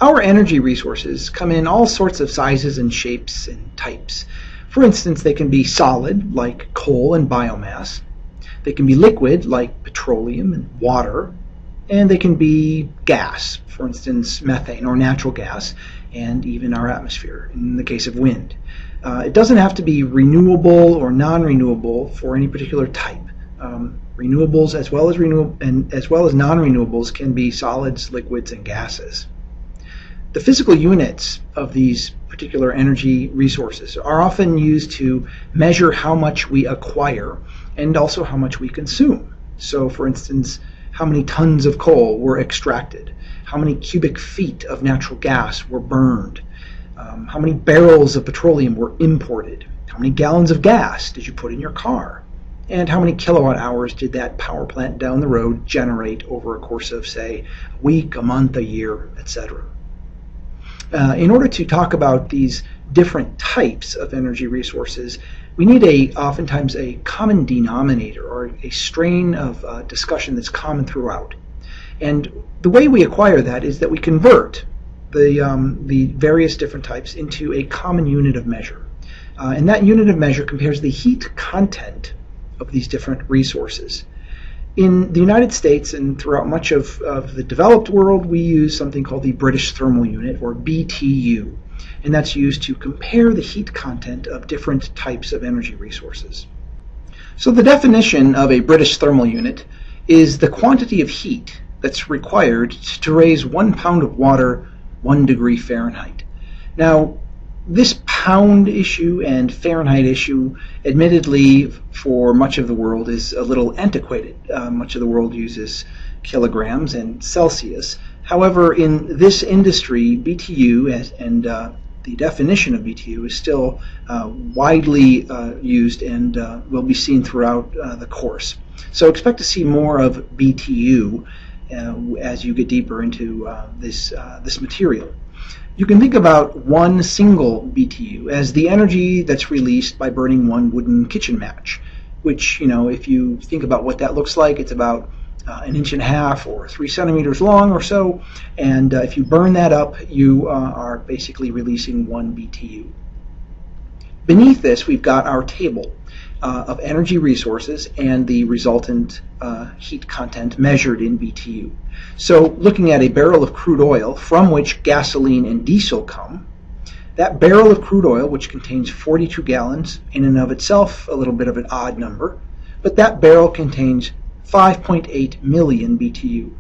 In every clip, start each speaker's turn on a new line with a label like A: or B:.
A: Our energy resources come in all sorts of sizes and shapes and types. For instance, they can be solid, like coal and biomass. They can be liquid, like petroleum and water. And they can be gas, for instance, methane or natural gas, and even our atmosphere, in the case of wind. It doesn't have to be renewable or non-renewable for any particular type. Renewables as well as non-renewables can be solids, liquids, and gases. The physical units of these particular energy resources are often used to measure how much we acquire and also how much we consume. So, for instance, how many tons of coal were extracted, how many cubic feet of natural gas were burned, how many barrels of petroleum were imported, how many gallons of gas did you put in your car, and how many kilowatt hours did that power plant down the road generate over a course of, say, a week, a month, a year, etc. In order to talk about these different types of energy resources, we need oftentimes a common denominator or a strain of discussion that's common throughout. And the way we acquire that is that we convert the various different types into a common unit of measure. And that unit of measure compares the heat content of these different resources. In the United States and throughout much of the developed world, we use something called the British Thermal Unit, or BTU, and that's used to compare the heat content of different types of energy resources. So the definition of a British Thermal Unit is the quantity of heat that's required to raise 1 pound of water 1 degree Fahrenheit. Now, this pound issue and Fahrenheit issue, admittedly, for much of the world is a little antiquated. Much of the world uses kilograms and Celsius. However, in this industry, BTU and the definition of BTU is still widely used and will be seen throughout the course. So expect to see more of BTU as you get deeper into this material. You can think about one single BTU as the energy that's released by burning one wooden kitchen match, which, if you think about what that looks like, it's about 1.5 inches or 3 centimeters long or so, and if you burn that up, you are basically releasing 1 BTU. Beneath this, we've got our table of energy resources and the resultant heat content measured in BTU. So looking at a barrel of crude oil from which gasoline and diesel come, that barrel of crude oil, which contains 42 gallons, in and of itself a little bit of an odd number, but that barrel contains 5.8 million BTU.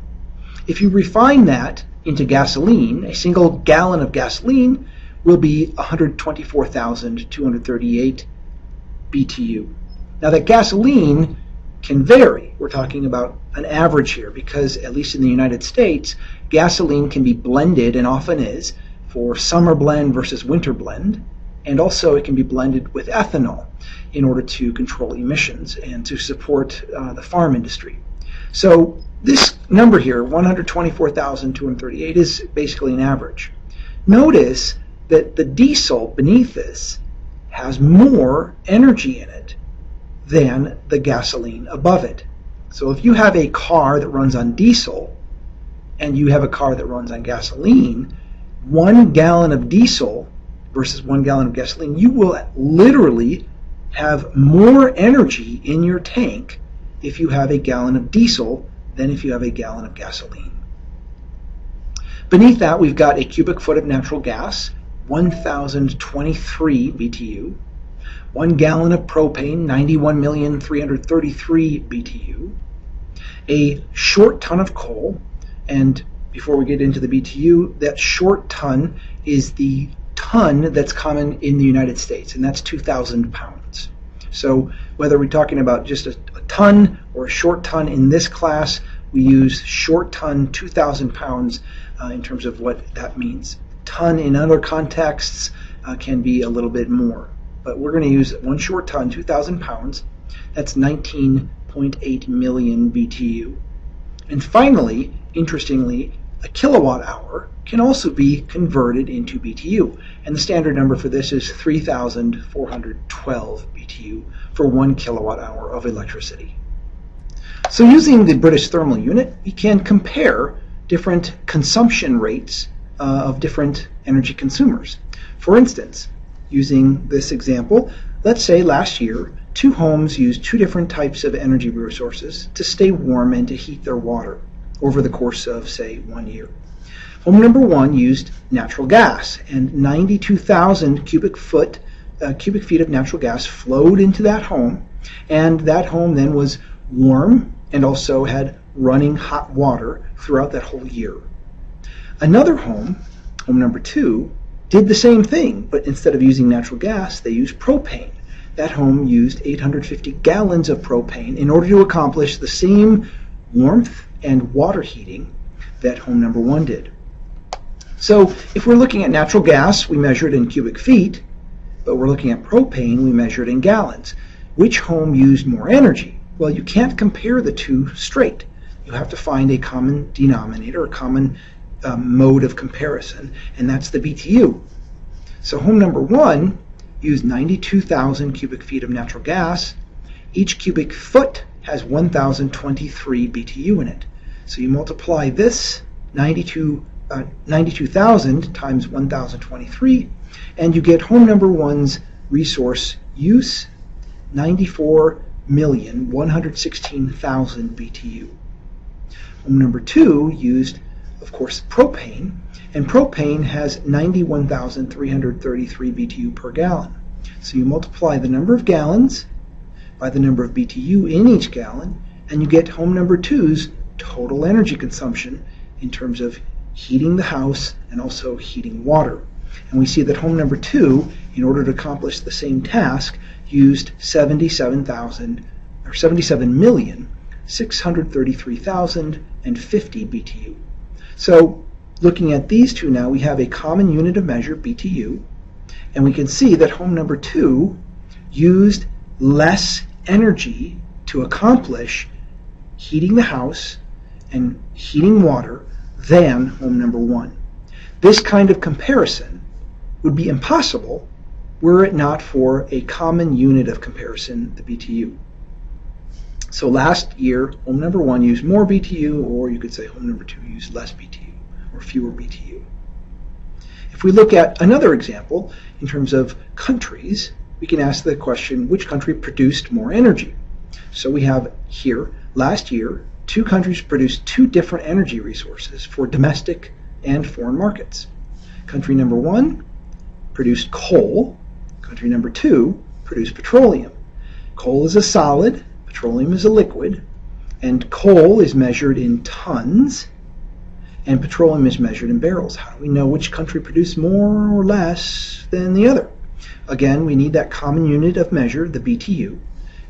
A: If you refine that into gasoline, a single gallon of gasoline will be 124,238 BTU. Now that gasoline can vary. We're talking about an average here because, at least in the United States, gasoline can be blended, and often is, for summer blend versus winter blend, and also it can be blended with ethanol in order to control emissions and to support the farm industry. So this number here, 124,238, is basically an average. Notice that the diesel beneath this has more energy in it than the gasoline above it. So if you have a car that runs on diesel and you have a car that runs on gasoline, 1 gallon of diesel versus 1 gallon of gasoline, you will literally have more energy in your tank if you have a gallon of diesel than if you have a gallon of gasoline. Beneath that, we've got a cubic foot of natural gas, 1,023 BTU. 1 gallon of propane, 91,333 BTU. A short ton of coal, and before we get into the BTU, that short ton is the ton that's common in the United States, and that's 2,000 pounds. So whether we're talking about just a ton or a short ton in this class, we use short ton, 2,000 pounds in terms of what that means. Ton in other contexts can be a little bit more, but we're going to use 1 short ton, 2,000 pounds. That's 19.8 million BTU. And finally, interestingly, a kilowatt hour can also be converted into BTU, and the standard number for this is 3,412 BTU for 1 kilowatt hour of electricity. So using the British Thermal Unit, we can compare different consumption rates of different energy consumers. For instance, using this example, let's say last year 2 homes used 2 different types of energy resources to stay warm and to heat their water over the course of, say, 1 year. Home number 1 used natural gas, and 92,000 cubic feet of natural gas flowed into that home, and that home then was warm and also had running hot water throughout that whole year. Another home number 2, did the same thing, but instead of using natural gas, they used propane. That home used 850 gallons of propane in order to accomplish the same warmth and water heating that home number 1 did. So if we're looking at natural gas, we measure it in cubic feet, but we're looking at propane, we measure it in gallons. Which home used more energy? Well, you can't compare the two straight. You have to find a common denominator, a common mode of comparison, and that's the BTU. So home number 1 used 92,000 cubic feet of natural gas. Each cubic foot has 1,023 BTU in it. So you multiply this 92,000 times 1,023, and you get home number 1's resource use, 94,116,000 BTU. Home number 2 used, of course, propane, and propane has 91,333 BTU per gallon. So you multiply the number of gallons by the number of BTU in each gallon, and you get home number 2's total energy consumption in terms of heating the house and also heating water. And we see that home number 2, in order to accomplish the same task, used 77,633,050 BTU. So looking at these two now, we have a common unit of measure, BTU, and we can see that home number 2 used less energy to accomplish heating the house and heating water than home number 1. This kind of comparison would be impossible were it not for a common unit of comparison, the BTU. So last year, home number 1 used more BTU, or you could say home number 2 used less BTU, or fewer BTU. If we look at another example, in terms of countries, we can ask the question, which country produced more energy? So we have here, last year, 2 countries produced 2 different energy resources for domestic and foreign markets. Country number 1 produced coal. Country number 2 produced petroleum. Coal is a solid, petroleum is a liquid, and coal is measured in tons, and petroleum is measured in barrels. How do we know which country produced more or less than the other? Again, we need that common unit of measure, the BTU.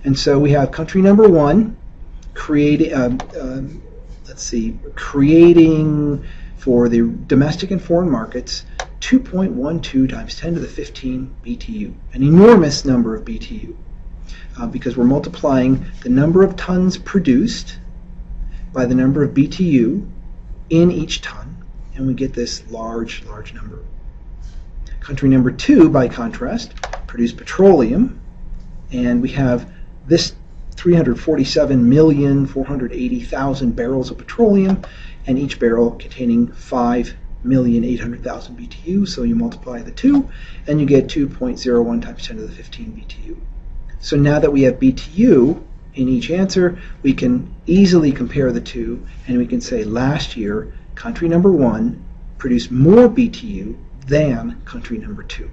A: And so we have country number 1 creating for the domestic and foreign markets 2.12 times 10 to the 15 BTU, an enormous number of BTU, because we're multiplying the number of tons produced by the number of BTU in each ton, and we get this large number. Country number 2, by contrast, produced petroleum, and we have this 347,480,000 barrels of petroleum, and each barrel containing 5,800,000 BTU. So you multiply the 2, and you get 2.01 times 10 to the 15 BTU. So now that we have BTU in each answer, we can easily compare the two, and we can say last year, country number 1 produced more BTU than country number 2.